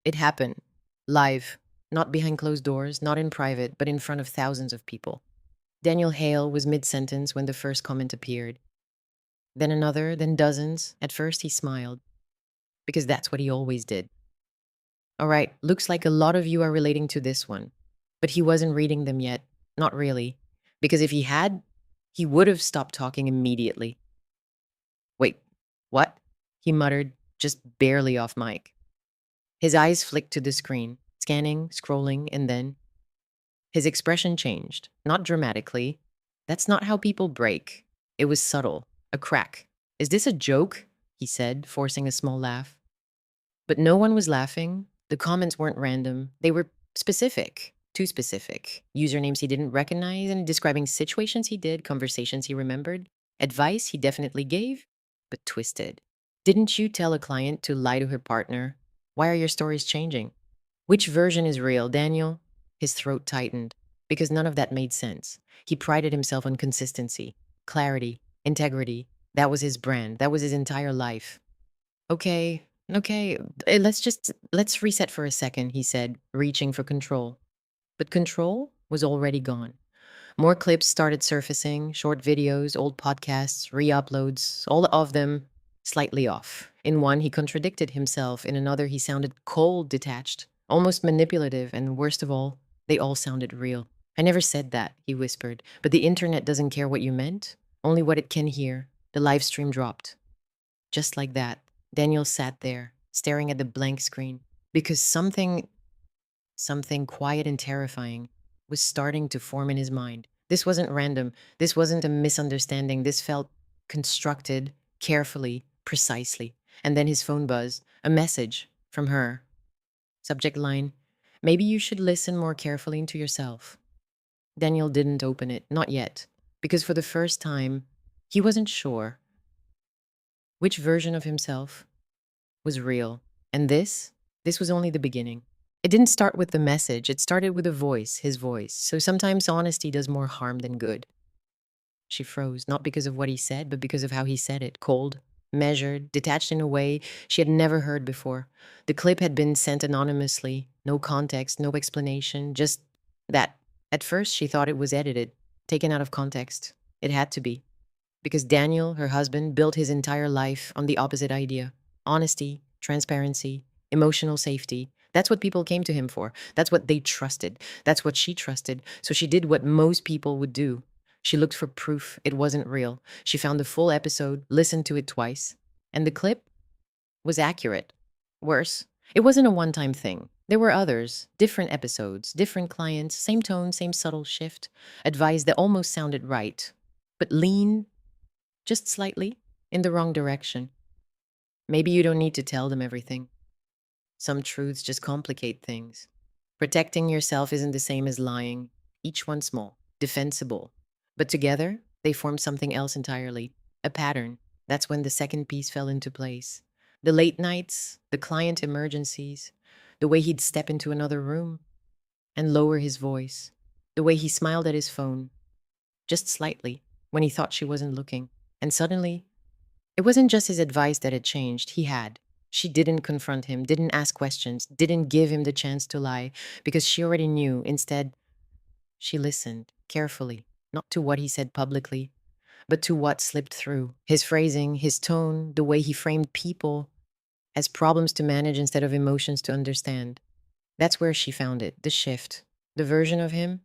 It happened. Live. Not behind closed doors, not in private, but in front of thousands of people. Daniel Hale was mid sentence when the first comment appeared. Then another, then dozens. At first, he smiled, because that's what he always did. All right, looks like a lot of you are relating to this one. But he wasn't reading them yet. Not really. Because if he had, he would have stopped talking immediately. Wait, what? He muttered, just barely off mic. His eyes flicked to the screen, scanning, scrolling, and then his expression changed. Not dramatically. That's not how people break. It was subtle, a crack. Is this a joke? He said, forcing a small laugh. But no one was laughing. The comments weren't random. They were specific, too specific. Usernames he didn't recognize and describing situations he did, conversations he remembered, advice he definitely gave, but twisted. Didn't you tell a client to lie to her partner? Why are your stories changing? Which version is real, Daniel? His throat tightened because none of that made sense. He prided himself on consistency, clarity, integrity. That was his brand. That was his entire life. Okay, okay, let's reset for a second, he said, reaching for control. But control was already gone. More clips started surfacing, short videos, old podcasts, re-uploads, all of them slightly off. In one, he contradicted himself. In another, he sounded cold, detached, almost manipulative, and worst of all, they all sounded real. I never said that, he whispered, but the internet doesn't care what you meant, only what it can hear. The live stream dropped. Just like that, Daniel sat there, staring at the blank screen, because something quiet and terrifying was starting to form in his mind. This wasn't random. This wasn't a misunderstanding. This felt constructed, carefully, precisely. And then his phone buzzed. A message from her. Subject line, maybe you should listen more carefully into yourself. Daniel didn't open it, not yet, because for the first time, he wasn't sure which version of himself was real. And this was only the beginning. It didn't start with the message, it started with a voice, his voice. So sometimes honesty does more harm than good. She froze, not because of what he said, but because of how he said it. Cold, measured, detached in a way she had never heard before. The clip had been sent anonymously, no context, no explanation, just that. At first, she thought it was edited, taken out of context. It had to be. Because Daniel, her husband, built his entire life on the opposite idea: honesty, transparency, emotional safety. That's what people came to him for. That's what they trusted. That's what she trusted. So she did what most people would do. She looked for proof it wasn't real. She found the full episode, listened to it twice, and the clip was accurate. Worse, it wasn't a one time thing. There were others, different episodes, different clients, same tone, same subtle shift, advice that almost sounded right, but leaned just slightly in the wrong direction. Maybe you don't need to tell them everything. Some truths just complicate things. Protecting yourself isn't the same as lying, each one small, defensible. But together, they form something else entirely, a pattern. That's when the second piece fell into place. The late nights, the client emergencies, the way he'd step into another room and lower his voice, the way he smiled at his phone, just slightly, when he thought she wasn't looking. And suddenly, it wasn't just his advice that had changed, he had. She didn't confront him, didn't ask questions, didn't give him the chance to lie, because she already knew. Instead, she listened carefully, not to what he said publicly, but to what slipped through. His phrasing, his tone, the way he framed people as problems to manage instead of emotions to understand. That's where she found it, the shift. The version of him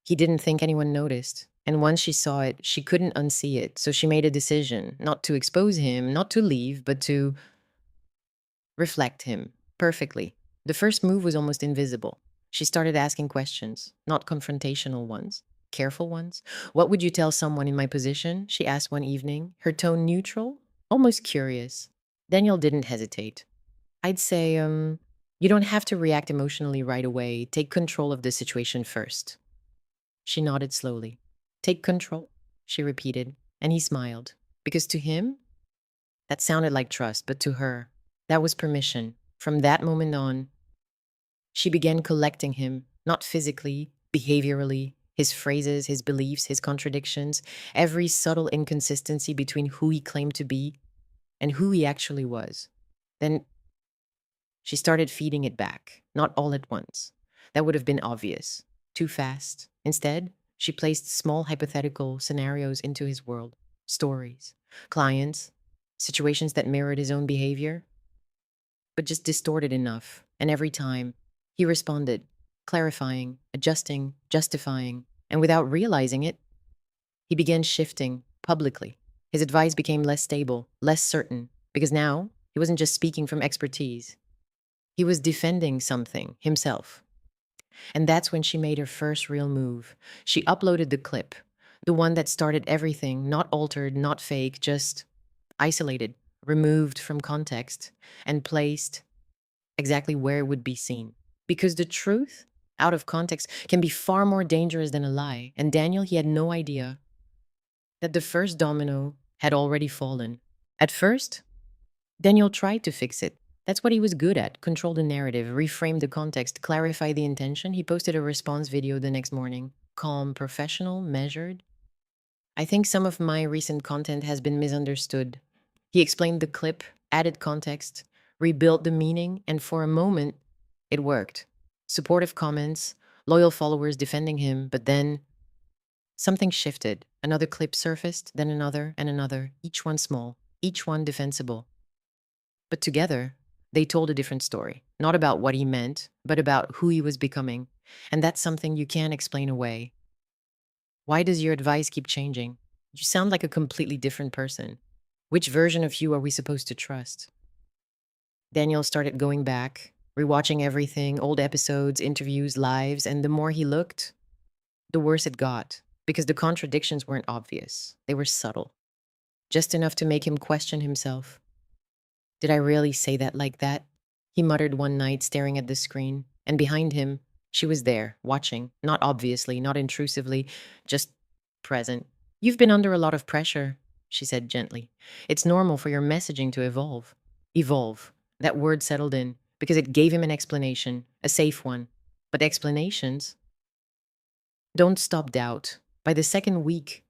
he didn't think anyone noticed. And once she saw it, she couldn't unsee it. So she made a decision not to expose him, not to leave, but to reflect him perfectly. The first move was almost invisible. She started asking questions, not confrontational ones, careful ones. What would you tell someone in my position? She asked one evening, her tone neutral, almost curious. Daniel didn't hesitate. I'd say, you don't have to react emotionally right away. Take control of the situation first. She nodded slowly. Take control, she repeated, and he smiled. Because to him, that sounded like trust, but to her, that was permission. From that moment on, she began collecting him, not physically, behaviorally, his phrases, his beliefs, his contradictions, every subtle inconsistency between who he claimed to be and who he actually was. Then She started feeding it back, not all at once. That would have been obvious. Too fast. Instead, she placed small hypothetical scenarios into his world, stories, clients, situations that mirrored his own behavior, but just distorted enough. And every time, he responded, clarifying, adjusting, justifying, and without realizing it, he began shifting publicly. His advice became less stable, less certain, because now he wasn't just speaking from expertise. He was defending something himself. And that's when she made her first real move. She uploaded the clip, the one that started everything, not altered, not fake, just isolated, removed from context, and placed exactly where it would be seen. Because the truth, out of context, can be far more dangerous than a lie. And Daniel, he had no idea that the first domino had already fallen. At first, Daniel tried to fix it. That's what he was good at: control the narrative, reframe the context, clarify the intention. He posted a response video the next morning. Calm, professional, measured. I think some of my recent content has been misunderstood. He explained the clip, added context, rebuilt the meaning, and for a moment, it worked. Supportive comments, loyal followers defending him, but then something shifted. Another clip surfaced, then another and another, each one small, each one defensible. But together, they told a different story. Not about what he meant, but about who he was becoming. And that's something you can't explain away. Why does your advice keep changing? You sound like a completely different person. Which version of you are we supposed to trust? Daniel started going back, rewatching everything, old episodes, interviews, lives, and the more he looked, the worse it got. Because the contradictions weren't obvious. They were subtle. Just enough to make him question himself. Did I really say that like that? He muttered one night, staring at the screen. And behind him, she was there, watching. Not obviously, not intrusively, just present. You've been under a lot of pressure, she said gently. It's normal for your messaging to evolve. Evolve. That word settled in, because it gave him an explanation, a safe one. But explanations don't stop doubt. By the second week,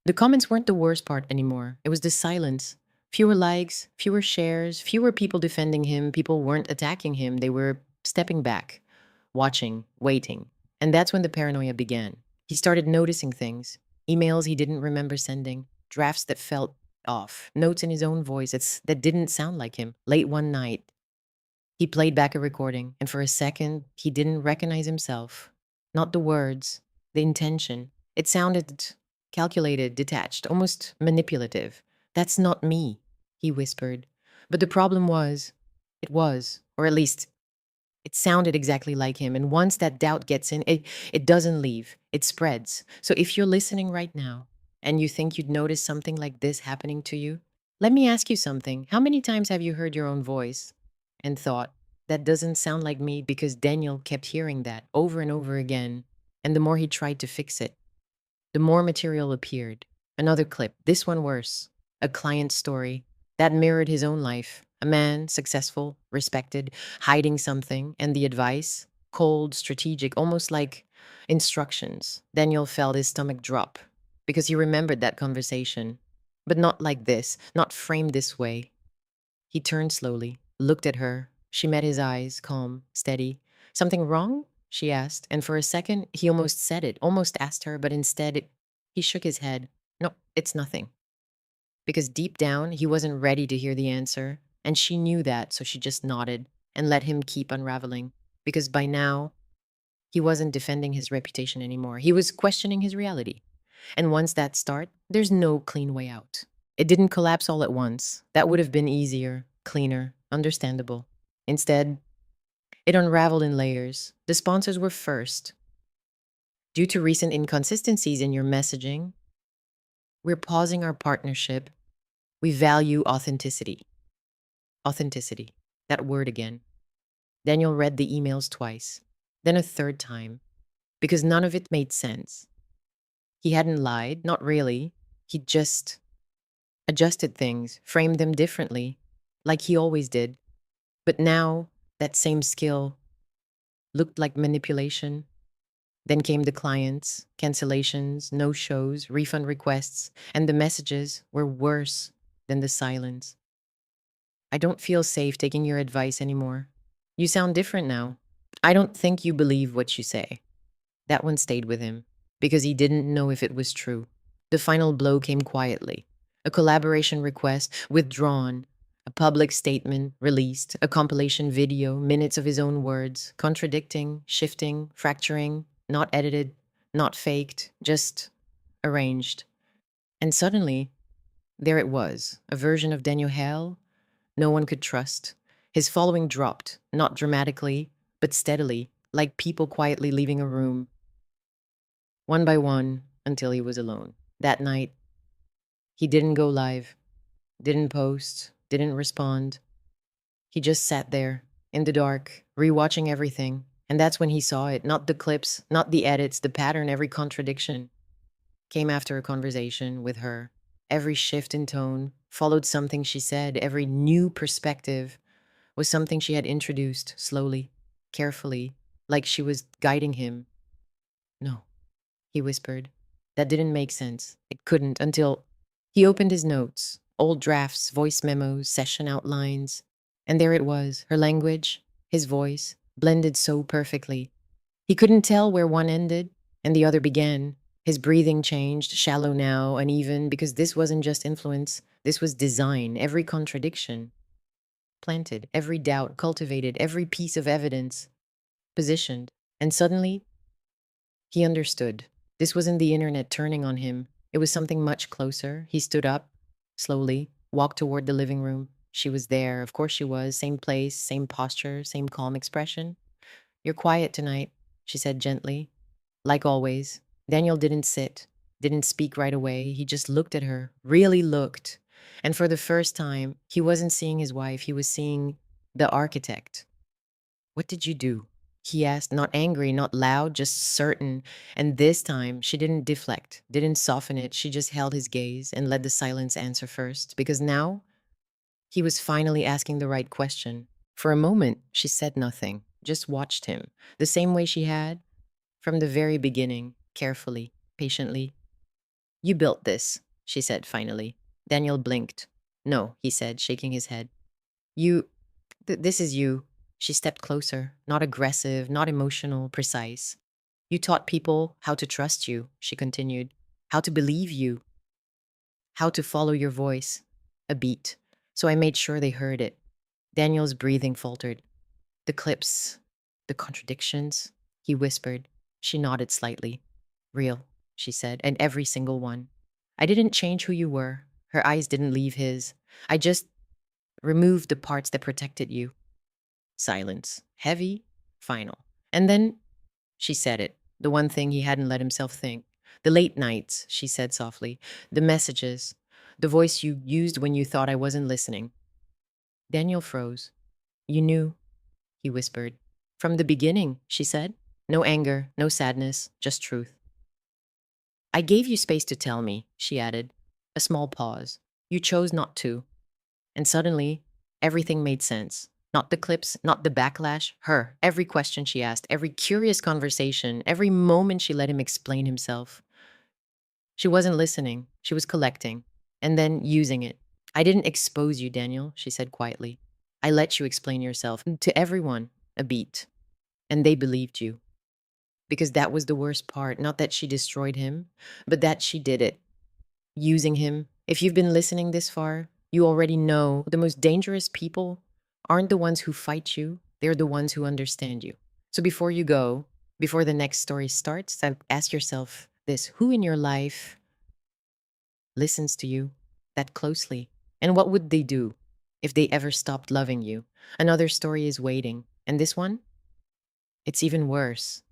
the comments weren't the worst part anymore. It was the silence. Fewer likes, fewer shares, fewer people defending him. People weren't attacking him. They were stepping back, watching, waiting. And that's when the paranoia began. He started noticing things: emails he didn't remember sending, drafts that felt off, notes in his own voice that didn't sound like him. Late one night, he played back a recording, and for a second, he didn't recognize himself. Not the words, the intention. It sounded calculated, detached, almost manipulative. That's not me, he whispered. But the problem was, it was, or at least it sounded exactly like him. And once that doubt gets in, it doesn't leave, it spreads. So if you're listening right now and you think you'd notice something like this happening to you, let me ask you something. How many times have you heard your own voice and thought, that doesn't sound like me? Because Daniel kept hearing that over and over again. And the more he tried to fix it, the more material appeared. Another clip, this one worse. A client story that mirrored his own life. A man, successful, respected, hiding something, and the advice, cold, strategic, almost like instructions. Daniel felt his stomach drop because he remembered that conversation. But not like this, not framed this way. He turned slowly, looked at her. She met his eyes, calm, steady. Something wrong? She asked, and for a second, he almost said it, almost asked her, but instead, he shook his head. No, it's nothing. Because deep down, he wasn't ready to hear the answer, and she knew that, so she just nodded and let him keep unraveling. Because by now, he wasn't defending his reputation anymore. He was questioning his reality. And once that starts, there's no clean way out. It didn't collapse all at once. That would have been easier, cleaner, understandable. Instead, it unraveled in layers. The sponsors were first. Due to recent inconsistencies in your messaging, we're pausing our partnership. We value authenticity. Authenticity. That word again. Daniel read the emails twice, then a third time, because none of it made sense. He hadn't lied, not really. He just adjusted things, framed them differently, like he always did. But now, that same skill looked like manipulation. Then came the clients, cancellations, no-shows, refund requests, and the messages were worse than the silence. I don't feel safe taking your advice anymore. You sound different now. I don't think you believe what you say. That one stayed with him because he didn't know if it was true. The final blow came quietly. A collaboration request withdrawn, a public statement released, a compilation video, minutes of his own words, contradicting, shifting, fracturing, not edited, not faked, just arranged. And suddenly, there it was, a version of Daniel Hale no one could trust. His following dropped, not dramatically, but steadily, like people quietly leaving a room, one by one, until he was alone. That night, he didn't go live, didn't post, didn't respond. He just sat there, in the dark, rewatching everything. And that's when he saw it, not the clips, not the edits, the pattern, every contradiction. Came after a conversation with her. Every shift in tone followed something she said. Every new perspective was something she had introduced slowly, carefully, like she was guiding him. No, he whispered. That didn't make sense. It couldn't until he opened his notes, old drafts, voice memos, session outlines. And there it was, her language, his voice, blended so perfectly. He couldn't tell where one ended and the other began. His breathing changed, shallow now, uneven, because this wasn't just influence, this was design, every contradiction. Planted, every doubt cultivated, every piece of evidence positioned. And suddenly, he understood. This wasn't the internet turning on him. It was something much closer. He stood up, slowly, walked toward the living room. She was there. Of course she was. Same place, same posture, same calm expression. You're quiet tonight, she said gently. Like always. Daniel didn't sit, didn't speak right away. He just looked at her, really looked. And for the first time, he wasn't seeing his wife, he was seeing the architect. What did you do? He asked, not angry, not loud, just certain. And this time, she didn't deflect, didn't soften it. She just held his gaze and let the silence answer first. Because now, he was finally asking the right question. For a moment, she said nothing, just watched him, the same way she had from the very beginning, carefully, patiently. You built this, she said finally. Daniel blinked. No, he said, shaking his head. You, this is you. She stepped closer, not aggressive, not emotional, precise. You taught people how to trust you, she continued, how to believe you, how to follow your voice, a beat. So I made sure they heard it. Daniel's breathing faltered. The clips, the contradictions, he whispered. She nodded slightly. Real, she said, and every single one. I didn't change who you were. Her eyes didn't leave his. I just removed the parts that protected you. Silence. Heavy, final. And then she said it, the one thing he hadn't let himself think. The late nights, she said softly. The messages. The voice you used when you thought I wasn't listening. Daniel froze. You knew, he whispered. From the beginning, she said. No anger, no sadness, just truth. I gave you space to tell me, she added. A small pause. You chose not to. And suddenly, everything made sense. Not the clips, not the backlash, her. Every question she asked, every curious conversation, every moment she let him explain himself. She wasn't listening, she was collecting, and then using it. I didn't expose you, Daniel, she said quietly. I let you explain yourself to everyone, a beat. And they believed you. Because that was the worst part, not that she destroyed him, but that she did it. Using him. If you've been listening this far, you already know the most dangerous people aren't the ones who fight you, they're the ones who understand you. So before you go, before the next story starts, ask yourself this: who in your life listens to you that closely? And what would they do if they ever stopped loving you? Another story is waiting. And this one? It's even worse.